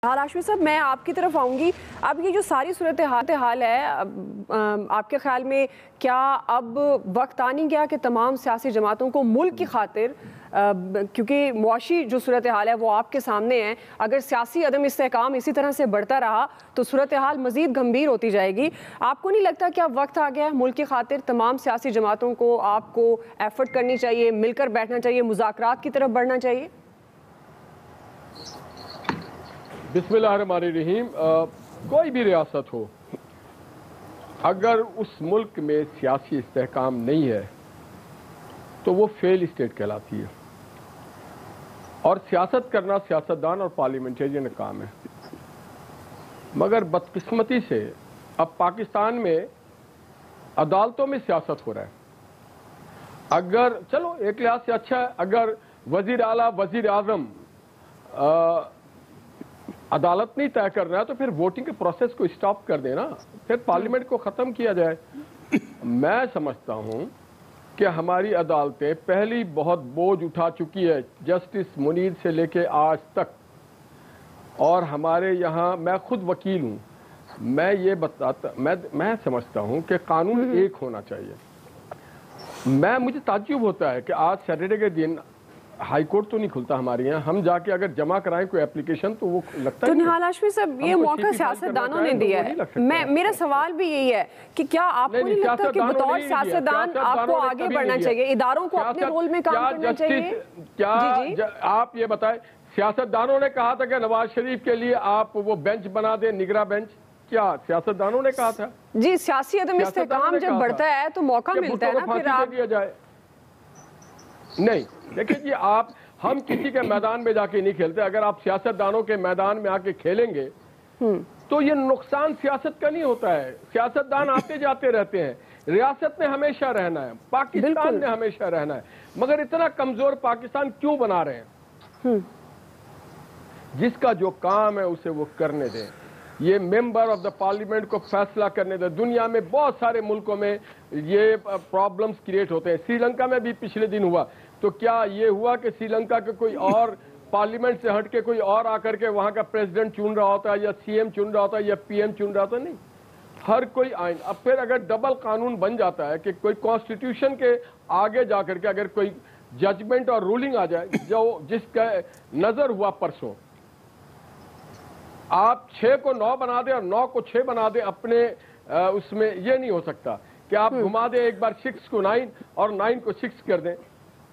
हाशमी साहब, मैं आपकी तरफ आऊँगी। अब ये जो सारी सूरत हाल है, आपके ख्याल में क्या अब वक्त आ नहीं गया कि तमाम सियासी जमातों को मुल्क की खातिर, क्योंकि मुआशी जो सूरत हाल है वो आपके सामने है, अगर सियासी अदम इस्तेहकाम इसी तरह से बढ़ता रहा तो सूरत हाल मज़ीद गंभीर होती जाएगी। आपको नहीं लगता कि अब वक्त आ गया है मुल्क की खातिर तमाम सियासी जमातों को आपको एफर्ट करनी चाहिए, मिलकर बैठना चाहिए, मुज़ाकरात की तरफ बढ़ना चाहिए? बिस्मिल्लाहिर्रहमानिर्रहीम। कोई भी रियासत हो, अगर उस मुल्क में सियासी इस्तेहकाम नहीं है तो वो फेल स्टेट कहलाती है। और सियासत करना सियासतदान और पार्लियामेंटेरियन का काम है। मगर बदकिस्मती से अब पाकिस्तान में अदालतों में सियासत हो रहा है। अगर चलो एक लिहाज से अच्छा है, अगर वजीर आला वजीर आजम अदालत नहीं तय कर रहा है तो फिर वोटिंग के प्रोसेस को स्टॉप कर देना, फिर पार्लियामेंट को ख़त्म किया जाए। मैं समझता हूं कि हमारी अदालतें पहली बहुत बोझ उठा चुकी है, जस्टिस मुनीर से लेके आज तक। और हमारे यहाँ, मैं खुद वकील हूँ, मैं ये बताता, मैं समझता हूँ कि कानून एक होना चाहिए। मुझे ताज्जुब होता है कि आज सैटरडे के दिन हाई कोर्ट तो नहीं खुलता हमारे यहाँ, हम जाके अगर जमा कराएं कोई एप्लीकेशन तो वो लगता है। तो निहाल हाशमी साहब, ये मौका सियासतदानों ने दिया है। मेरा सवाल भी यही है कि क्या आपको नहीं लगता कि बतौर सियासतदान आपको आगे बढ़ना चाहिए, इदारों को अपने रोल में काम करना चाहिए? क्या आप ये बताएं, सियासतदानों ने कहा था कि नवाज शरीफ के लिए आप वो बेंच बना दें, निगरां बेंच? क्या सियासतदानों ने कहा था? जी, सियासी अदम इस्तेहकाम जब बढ़ता है तो मौका मिलता है ना, फिर आप दिया जाए। नहीं, देखिए जी, हम किसी के मैदान में जाके नहीं खेलते। अगर आप सियासतदानों के मैदान में आके खेलेंगे तो ये नुकसान सियासत का नहीं होता है। सियासतदान आते जाते रहते हैं, रियासत में हमेशा रहना है, पाकिस्तान में हमेशा रहना है। मगर इतना कमजोर पाकिस्तान क्यों बना रहे हैं? जिसका जो काम है उसे वो करने दें। ये मेंबर ऑफ द पार्लियामेंट को फैसला करने दें। दुनिया में बहुत सारे मुल्कों में ये प्रॉब्लम्स क्रिएट होते हैं। श्रीलंका में भी पिछले दिन हुआ, तो क्या ये हुआ कि श्रीलंका के कोई और पार्लियामेंट से हट के कोई और आकर के वहां का प्रेसिडेंट चुन रहा होता है, या सीएम चुन रहा होता है, या पीएम चुन रहा होता? नहीं, हर कोई आइन। अब फिर अगर डबल कानून बन जाता है कि कोई कॉन्स्टिट्यूशन के आगे जाकर के अगर कोई जजमेंट और रूलिंग आ जाए जो जिसका नजर हुआ परसों, आप 6 को 9 बना दे और 9 को 6 बना दे अपने उसमें, ये नहीं हो सकता कि आप घुमा दें एक बार 6 को 9 और 9 को 6 कर दें।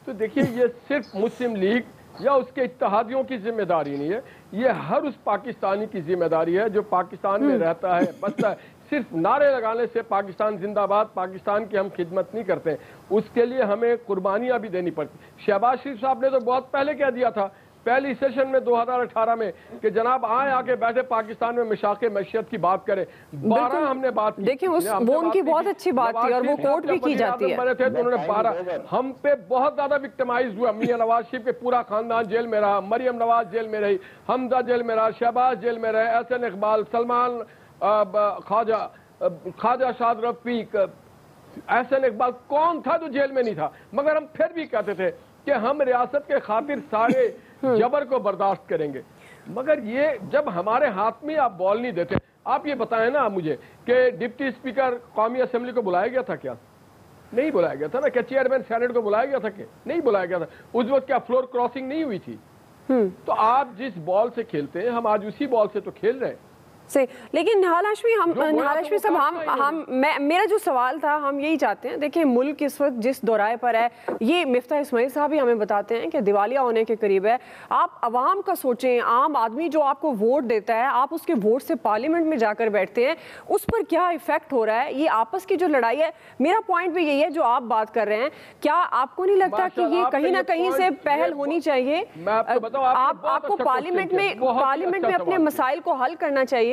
तो देखिए, ये सिर्फ मुस्लिम लीग या उसके इत्तेहादियों की जिम्मेदारी नहीं है, ये हर उस पाकिस्तानी की जिम्मेदारी है जो पाकिस्तान में रहता है, बसता है। सिर्फ नारे लगाने से पाकिस्तान जिंदाबाद, पाकिस्तान की हम खिदमत नहीं करते, उसके लिए हमें कुर्बानियां भी देनी पड़ती। शहबाज शरीफ साहब ने तो बहुत पहले कह दिया था, पहली सेशन में 2018 में, कि जनाब आके बैठे पाकिस्तान में मिशाके मैशियत की बात करें। 12 हमने बात की। देखिए, वो उनकी बहुत अच्छी बात थी और वो कोर्ट भी की जाती है। बने थे तो उन्होंने 12, हम पे बहुत ज्यादा विक्टिमाइज हुआ। मियां नवाज शरीफ के पूरा खानदान जेल में रहा, मरियम नवाज जेल में रही, हमजा जेल में रहा, शहबाज जेल में रहे, एहसन इकबाल, सलमान, ख्वाजा शाद रफीक, एहसन इकबाल, कौन था जो जेल में नहीं था? मगर हम फिर भी कहते थे कि हम रियासत के खातिर सारे जबर को बर्दाश्त करेंगे। मगर ये जब हमारे हाथ में आप बॉल नहीं देते। आप ये बताएं ना मुझे कि डिप्टी स्पीकर कौमी असेंबली को बुलाया गया था क्या? नहीं बुलाया गया था ना। क्या चेयरमैन सेनेट को बुलाया गया था क्या? नहीं बुलाया गया था। उस वक्त क्या फ्लोर क्रॉसिंग नहीं हुई थी? तो आप जिस बॉल से खेलते हैं, हम आज उसी बॉल से तो खेल रहे हैं। सही। लेकिन निहाल हाशमी साहब, मेरा जो सवाल था, हम यही चाहते हैं, देखिए मुल्क इस वक्त जिस दौराए पर है, ये मिफ्ता इस्माइल साहब भी हमें बताते हैं कि दिवालिया होने के करीब है। आप अवाम का सोचें, आम आदमी जो आपको वोट देता है, आप उसके वोट से पार्लियामेंट में जाकर बैठते हैं, उस पर क्या इफेक्ट हो रहा है? ये आपस की जो लड़ाई है, मेरा पॉइंट भी यही है जो आप बात कर रहे हैं। क्या आपको नहीं लगता कि ये कहीं ना कहीं से पहल होनी चाहिए? आपको पार्लियामेंट में अपने मसाइल को हल करना चाहिए।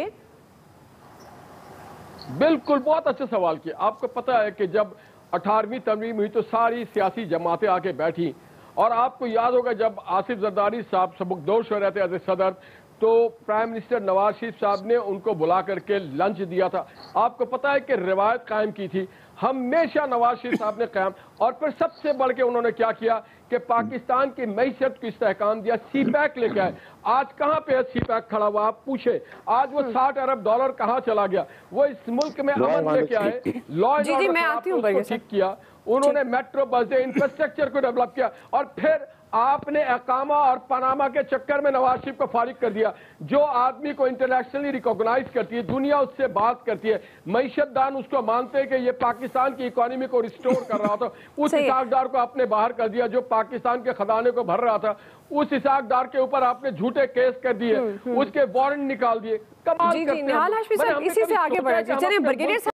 बिल्कुल, बहुत अच्छा सवाल किया। आपको पता है कि जब 18वीं तरमीम हुई तो सारी सियासी जमातें आके बैठी, और आपको याद होगा जब आसिफ जरदारी साहब सबकदोश हो रहे थे एज ए सदर, تو پرائم منسٹر نواز شریف صاحب نے ان کو بلا کر کے لنچ دیا تھا. آپ کو پتا ہے کہ روایت قائم کی تھی ہمیشہ نواز شریف صاحب نے قائم, اور پھر سب سے بڑھ کے انہوں نے کیا کیا کہ پاکستان کی معیشت کو استحکام دیا, سی پیک لے کے آئے. آج کہاں پہ ہے سی پیک کھڑا ہوا, آپ پوچھیں آج وہ $60 ارب کہاں چلا گیا. وہ اس ملک میں امن لے کے آئے, لا اینڈ آرڈر کو ٹھیک کیا, انہوں نے میٹرو بس انفراسٹرکچر کو ڈیولپ کیا, اور پھر آپ نے اقامہ اور پاناما کے چکر میں نواز شریف کو فارغ کر دیا. جو آدمی کو انٹرنیشنلی ریکوگنائز کرتی ہے, دنیا اس سے بات کرتی ہے, معیشت دان اس کو مانتے ہیں کہ یہ پاکستان کی اکانومی کو ریسٹور کر رہا تھا, اس اسحاق ڈار کو آپ نے باہر کر دیا جو پاکستان کے خزانے کو بھر رہا تھا. اس اسحاق ڈار کے اوپر آپ نے جھوٹے کیس کر دیے, اس کے وارنٹ نکال دیے. کمال کرتے ہیں. نہال ہاشمی صاحب اسی سے آگے بڑھا.